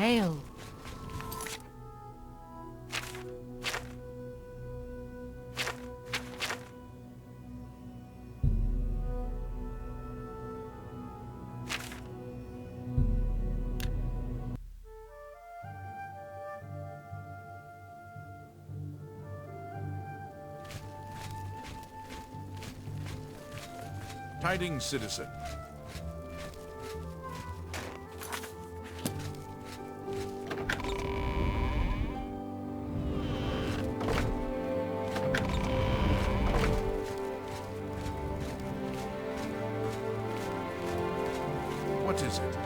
tale. Tidings, citizen. What is it?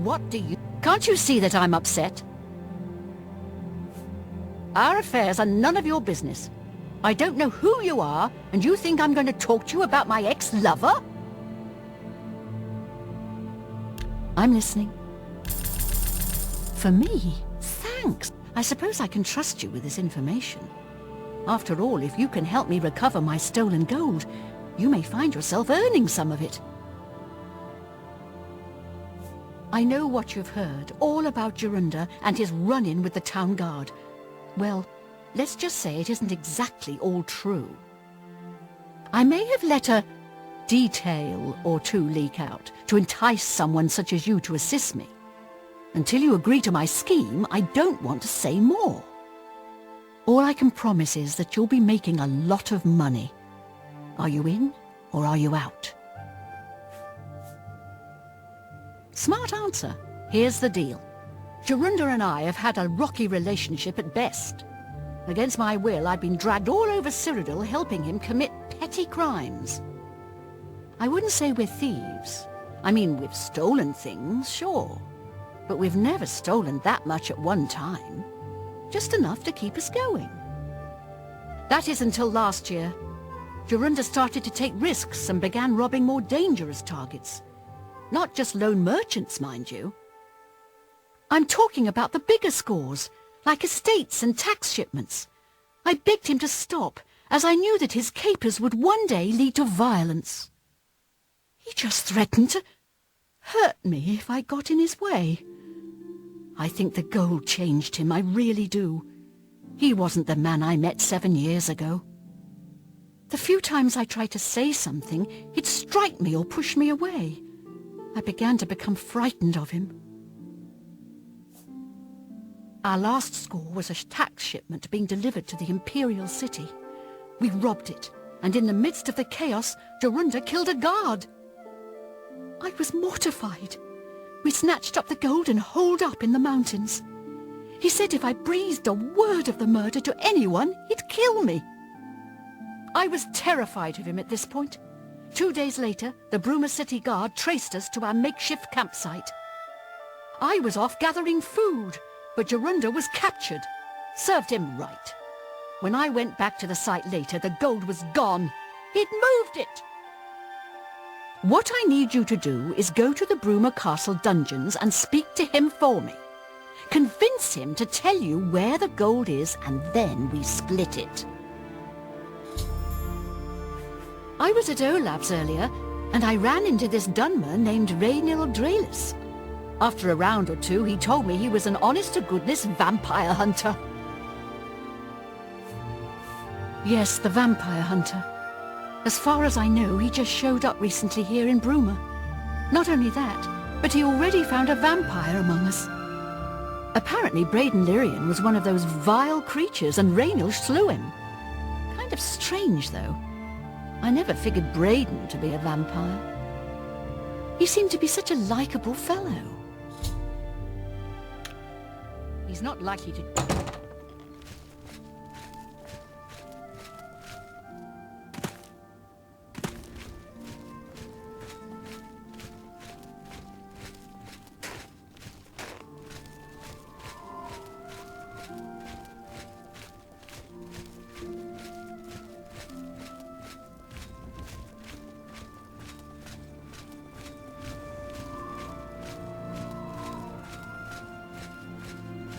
What do you... Can't you see that I'm upset? Our affairs are none of your business. I don't know who you are, and you think I'm going to talk to you about my ex-lover? I'm listening. For me? Thanks. I suppose I can trust you with this information. After all, if you can help me recover my stolen gold, you may find yourself earning some of it. I know what you've heard, all about Jorunda and his run-in with the town guard. Well, let's just say it isn't exactly all true. I may have let a detail or two leak out to entice someone such as you to assist me. Until you agree to my scheme, I don't want to say more. All I can promise is that you'll be making a lot of money. Are you in or are you out? Smart answer. Here's the deal. Jorunda and I have had a rocky relationship at best. Against my will, I've been dragged all over Cyrodiil helping him commit petty crimes. I wouldn't say we're thieves. I mean, we've stolen things, sure. But we've never stolen that much at one time. Just enough to keep us going. That is until last year. Jorunda started to take risks and began robbing more dangerous targets. Not just lone merchants, mind you. I'm talking about the bigger scores, like estates and tax shipments. I begged him to stop, as I knew that his capers would one day lead to violence. He just threatened to hurt me if I got in his way. I think the gold changed him, I really do. He wasn't the man I met 7 years ago. The few times I tried to say something, he'd strike me or push me away. I began to become frightened of him. Our last score was a tax shipment being delivered to the Imperial City. We robbed it, and in the midst of the chaos, Jorunda killed a guard. I was mortified. We snatched up the gold and holed up in the mountains. He said if I breathed a word of the murder to anyone, he'd kill me. I was terrified of him at this point. 2 days later, the Bruma City Guard traced us to our makeshift campsite. I was off gathering food, but Jorunda was captured. Served him right. When I went back to the site later, the gold was gone. He'd moved it. What I need you to do is go to the Bruma Castle dungeons and speak to him for me. Convince him to tell you where the gold is, and then we split it. I was at Olaf's earlier, and I ran into this Dunmer named Raynil Draelis. After a round or two, he told me he was an honest-to-goodness vampire hunter. Yes, the vampire hunter. As far as I know, he just showed up recently here in Bruma. Not only that, but he already found a vampire among us. Apparently, Braden Lyrian was one of those vile creatures, and Raynil slew him. Kind of strange, though. I never figured Braden to be a vampire. He seemed to be such a likable fellow. He's He's not likely to...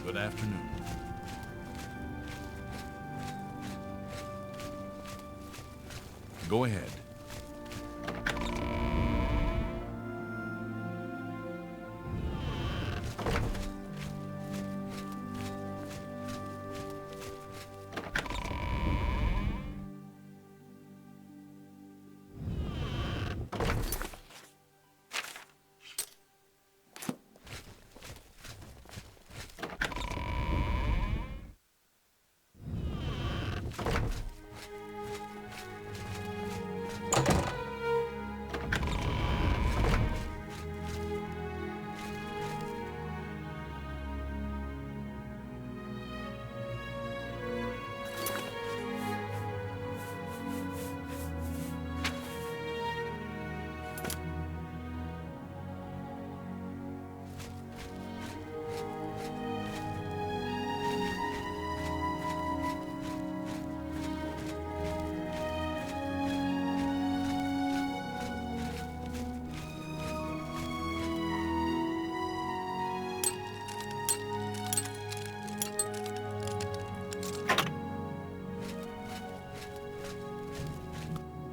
Good afternoon. Go ahead.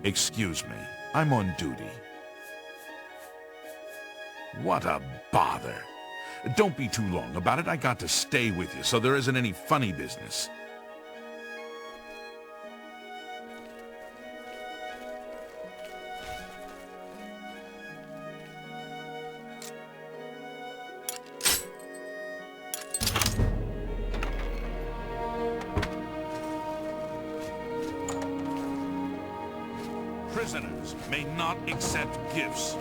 Excuse me, I'm on duty. What a bother. Don't be too long about it. I got to stay with you, so there isn't any funny business. Prisoners may not accept gifts.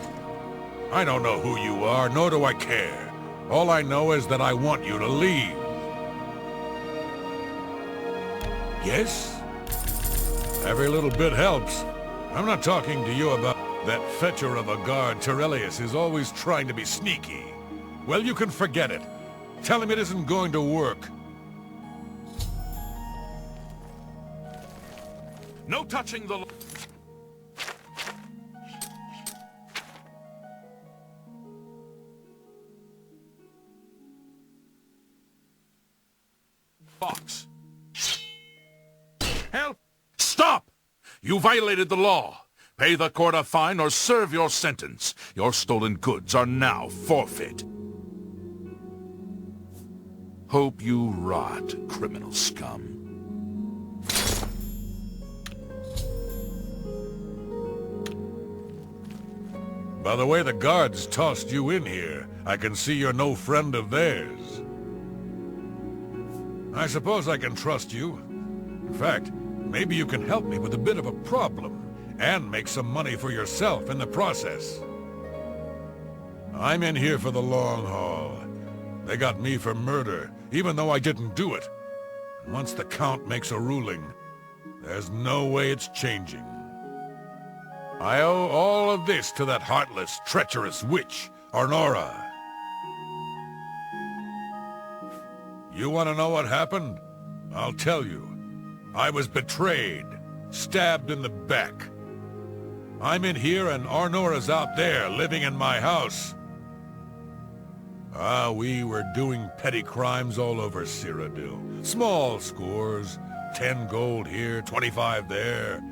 I don't know who you are, nor do I care. All I know is that I want you to leave. Yes? Every little bit helps. I'm not talking to you about that fetcher of a guard. Terelius is always trying to be sneaky. Well, you can forget it. Tell him it isn't going to work. No touching the... box. Help! Stop! You violated the law. Pay the court a fine or serve your sentence. Your stolen goods are now forfeit. Hope you rot, criminal scum. By the way the guards tossed you in here, I can see you're no friend of theirs. I suppose I can trust you. In fact, maybe you can help me with a bit of a problem, and make some money for yourself in the process. I'm in here for the long haul. They got me for murder, even though I didn't do it. And once the Count makes a ruling, there's no way it's changing. I owe all of this to that heartless, treacherous witch, Arnora. You want to know what happened? I'll tell you. I was betrayed, stabbed in the back. I'm in here and Arnora's out there, living in my house. We were doing petty crimes all over Cyrodiil. Small scores, 10 gold here, 25 there.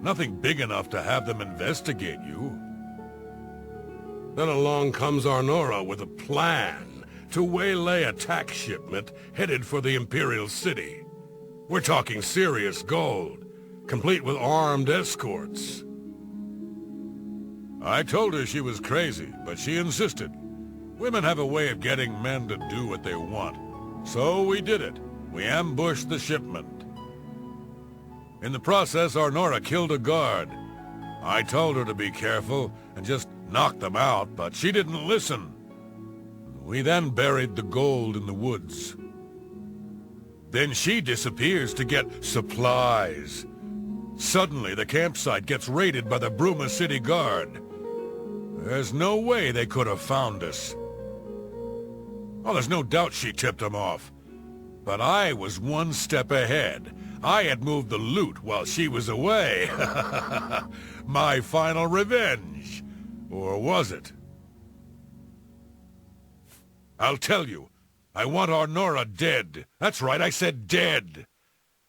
Nothing big enough to have them investigate you. Then along comes Arnora with a plan to waylay a tax shipment headed for the Imperial City. We're talking serious gold, complete with armed escorts. I told her she was crazy, but she insisted. Women have a way of getting men to do what they want. So we did it. We ambushed the shipment. In the process, Arnora killed a guard. I told her to be careful and just knock them out, but she didn't listen. We then buried the gold in the woods. Then she disappears to get supplies. Suddenly, the campsite gets raided by the Bruma City Guard. There's no way they could have found us. Oh, there's no doubt she tipped them off. But I was one step ahead. I had moved the loot while she was away. My final revenge. Or was it? I'll tell you. I want Arnora dead. That's right, I said dead.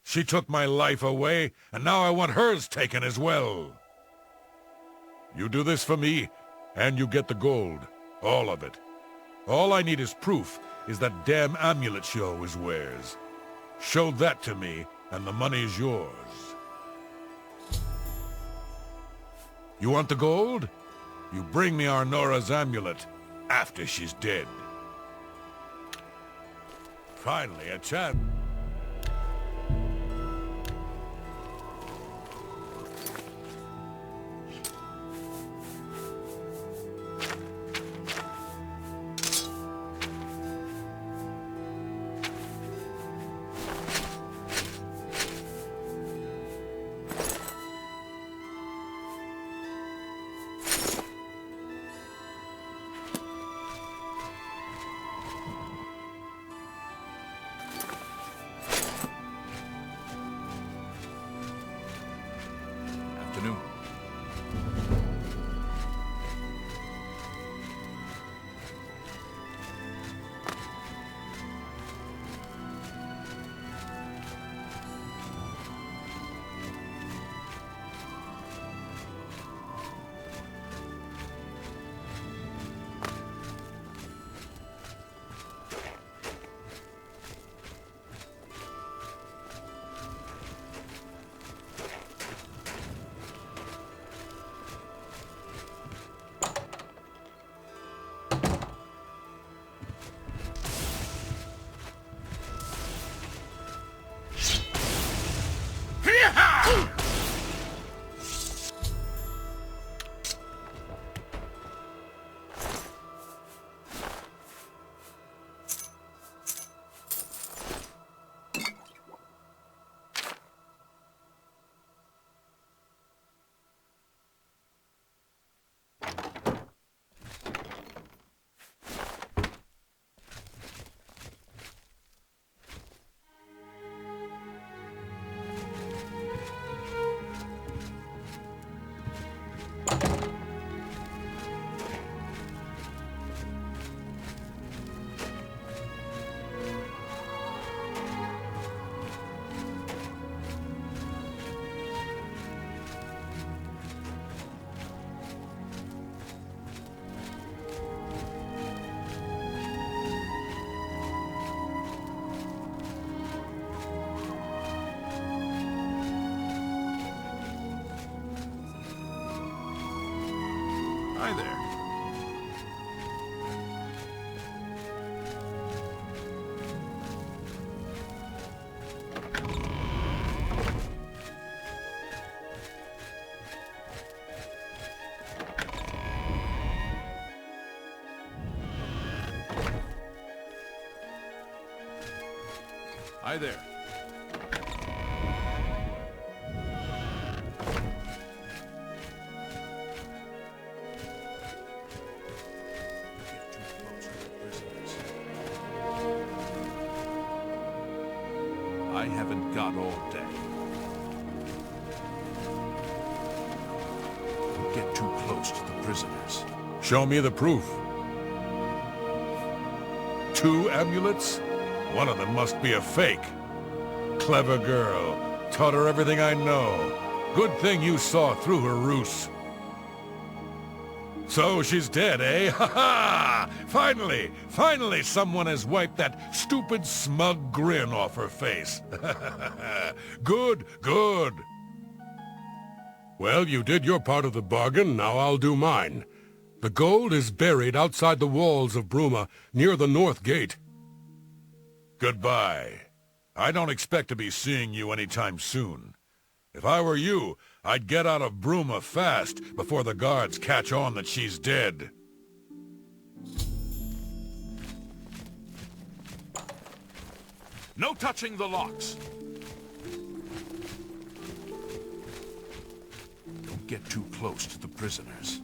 She took my life away, and now I want hers taken as well. You do this for me, and you get the gold. All of it. All I need is proof is that damn amulet she always wears. Show that to me, and the money's yours. You want the gold? You bring me Arnora's amulet after she's dead. Finally, a chance. Afternoon. Hi there. Hi there. I haven't got all day. Don't get too close to the prisoners. Show me the proof. 2 amulets? One of them must be a fake. Clever girl. Taught her everything I know. Good thing you saw through her ruse. So she's dead, eh? Ha ha! Finally someone has wiped that stupid smug grin off her face. Good. Well, you did your part of the bargain, now I'll do mine. The gold is buried outside the walls of Bruma, near the north gate. Goodbye. I don't expect to be seeing you anytime soon. If I were you, I'd get out of Bruma fast before the guards catch on that she's dead. No touching the locks. Don't get too close to the prisoners.